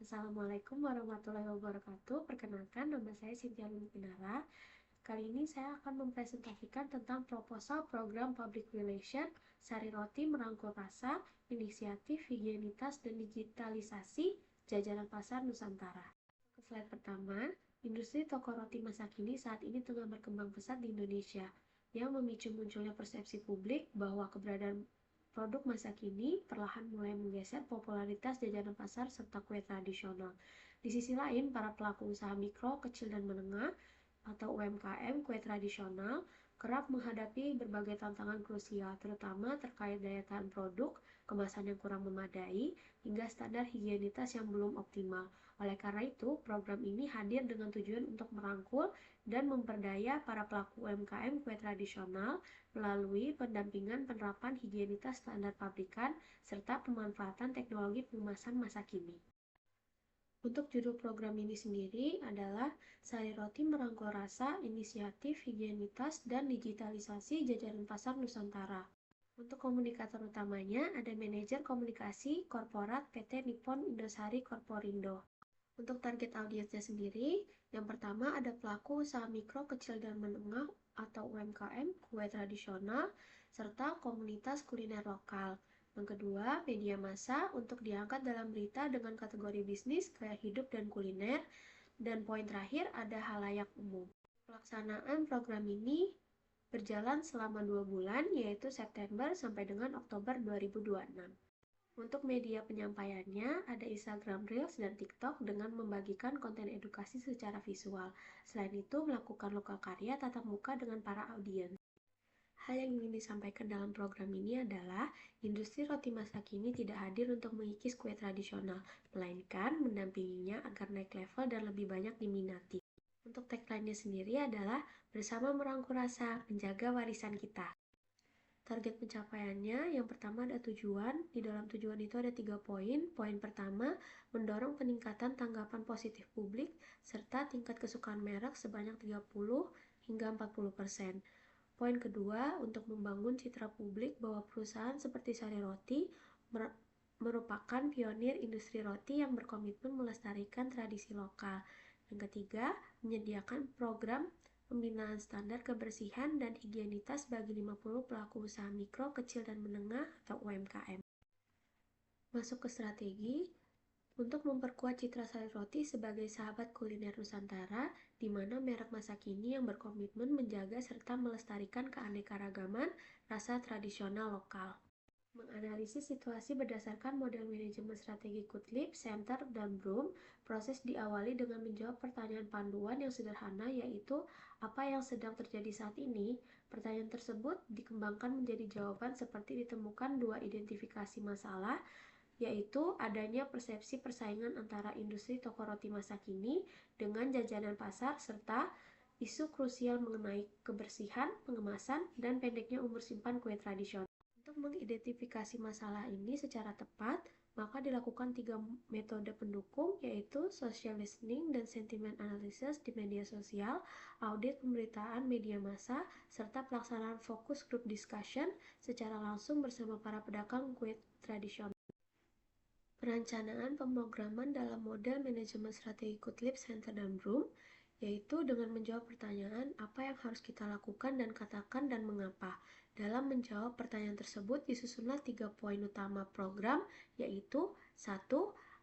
Assalamualaikum warahmatullahi wabarakatuh. Perkenalkan, nama saya Cynthia Pinara. Kali ini saya akan mempresentasikan tentang proposal program Public Relation Sari Roti Merangkul Rasa, Inisiatif Higienitas dan Digitalisasi Jajanan Pasar Nusantara. Ke slide pertama, industri toko roti masa kini saat ini tengah berkembang pesat di Indonesia, yang memicu munculnya persepsi publik bahwa keberadaan produk masa kini perlahan mulai menggeser popularitas jajanan pasar serta kue tradisional. Di sisi lain, para pelaku usaha mikro, kecil, dan menengah atau UMKM kue tradisional kerap menghadapi berbagai tantangan krusial, terutama terkait daya tahan produk, kemasan yang kurang memadai, hingga standar higienitas yang belum optimal. Oleh karena itu, program ini hadir dengan tujuan untuk merangkul dan memperdaya para pelaku UMKM kue tradisional melalui pendampingan penerapan higienitas standar pabrikan serta pemanfaatan teknologi pengemasan masa kini. Untuk judul program ini sendiri adalah Sari Roti Merangkul Rasa, Inisiatif Higienitas dan Digitalisasi Jajanan Pasar Nusantara. Untuk komunikator utamanya ada manajer komunikasi korporat PT Nippon Indosari Corporindo. Untuk target audiensnya sendiri, yang pertama ada pelaku usaha mikro, kecil, dan menengah atau UMKM kue tradisional, serta komunitas kuliner lokal. Yang kedua, media massa untuk diangkat dalam berita dengan kategori bisnis, gaya hidup, dan kuliner. Dan poin terakhir ada halayak umum. Pelaksanaan program ini berjalan selama 2 bulan, yaitu September sampai dengan Oktober 2026. Untuk media penyampaiannya, ada Instagram Reels dan TikTok dengan membagikan konten edukasi secara visual. Selain itu, melakukan lokal karya tatap muka dengan para audiens. Hal yang ingin disampaikan dalam program ini adalah industri roti masa kini tidak hadir untuk mengikis kue tradisional, melainkan mendampinginya agar naik level dan lebih banyak diminati. Untuk tagline-nya sendiri adalah bersama merangkul rasa, menjaga warisan kita. Target pencapaiannya, yang pertama ada tujuan. Di dalam tujuan itu ada 3 poin. Poin pertama, mendorong peningkatan tanggapan positif publik serta tingkat kesukaan merek sebanyak 30 hingga 40%. Poin kedua, untuk membangun citra publik bahwa perusahaan seperti Sari Roti merupakan pionir industri roti yang berkomitmen melestarikan tradisi lokal. Yang ketiga, menyediakan program pembinaan standar kebersihan dan higienitas bagi 50 pelaku usaha mikro, kecil, dan menengah atau UMKM. Masuk ke strategi, untuk memperkuat citra Sari Roti sebagai sahabat kuliner Nusantara, di mana merek masa kini yang berkomitmen menjaga serta melestarikan keanekaragaman rasa tradisional lokal. Menganalisis situasi berdasarkan model manajemen strategi Kutlip, Center, dan Broom, proses diawali dengan menjawab pertanyaan panduan yang sederhana, yaitu apa yang sedang terjadi saat ini. Pertanyaan tersebut dikembangkan menjadi jawaban seperti ditemukan 2 identifikasi masalah, yaitu adanya persepsi persaingan antara industri toko roti masa kini dengan jajanan pasar serta isu krusial mengenai kebersihan, pengemasan, dan pendeknya umur simpan kue tradisional. Untuk mengidentifikasi masalah ini secara tepat, maka dilakukan 3 metode pendukung, yaitu social listening dan sentiment analysis di media sosial, audit pemberitaan media massa, serta pelaksanaan focus group discussion secara langsung bersama para pedagang kue tradisional. Perencanaan pemrograman dalam model manajemen strategi Kutlip, Center, dan Broom, yaitu dengan menjawab pertanyaan apa yang harus kita lakukan dan katakan dan mengapa. Dalam menjawab pertanyaan tersebut disusunlah 3 poin utama program, yaitu 1.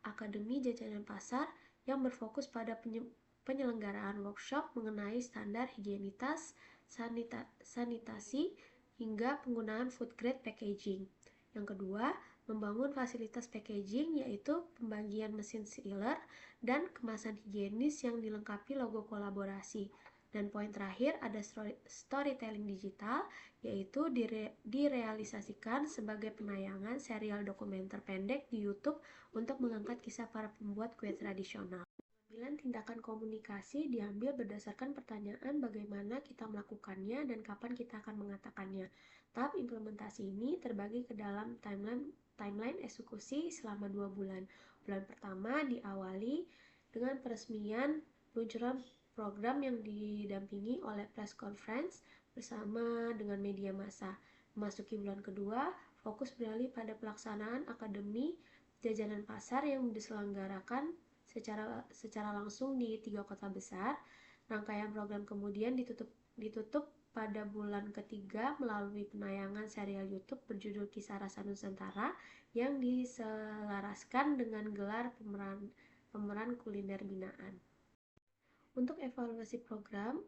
Akademi Jajanan Pasar yang berfokus pada penyelenggaraan workshop mengenai standar higienitas, sanitasi, hingga penggunaan food grade packaging. Yang kedua, membangun fasilitas packaging, yaitu pembagian mesin sealer dan kemasan higienis yang dilengkapi logo kolaborasi. Dan poin terakhir ada storytelling digital, yaitu direalisasikan sebagai penayangan serial dokumenter pendek di YouTube untuk mengangkat kisah para pembuat kue tradisional. Pengambilan tindakan komunikasi diambil berdasarkan pertanyaan bagaimana kita melakukannya dan kapan kita akan mengatakannya. Tahap implementasi ini terbagi ke dalam timeline eksekusi selama 2 bulan. Bulan pertama diawali dengan peresmian peluncuran program yang didampingi oleh press conference bersama dengan media massa. Memasuki bulan kedua, fokus beralih pada pelaksanaan akademi jajanan pasar yang diselenggarakan secara langsung di 3 kota besar. Rangkaian program kemudian ditutup pada bulan ketiga melalui penayangan serial YouTube berjudul Kisah Rasa Nusantara yang diselaraskan dengan gelar pemeran kuliner binaan. Untuk evaluasi program,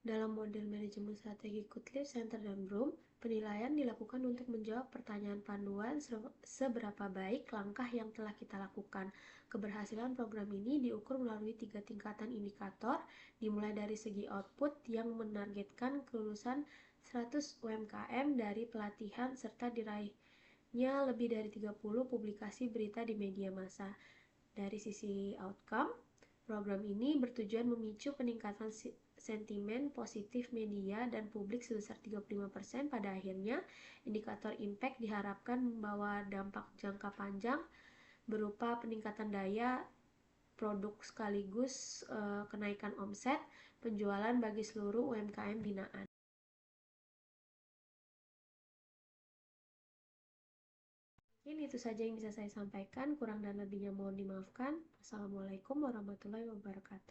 dalam model manajemen strategi Kutlir, Center, dan Broom, penilaian dilakukan untuk menjawab pertanyaan panduan seberapa baik langkah yang telah kita lakukan. Keberhasilan program ini diukur melalui 3 tingkatan indikator, dimulai dari segi output yang menargetkan kelulusan 100 UMKM dari pelatihan serta diraihnya lebih dari 30 publikasi berita di media massa. Dari sisi outcome, program ini bertujuan memicu peningkatan sentimen positif media dan publik sebesar 35%. Pada akhirnya, indikator impact diharapkan membawa dampak jangka panjang berupa peningkatan daya produk sekaligus kenaikan omset penjualan bagi seluruh UMKM binaan. Mungkin itu saja yang bisa saya sampaikan, kurang dan lebihnya mohon dimaafkan. Assalamualaikum warahmatullahi wabarakatuh.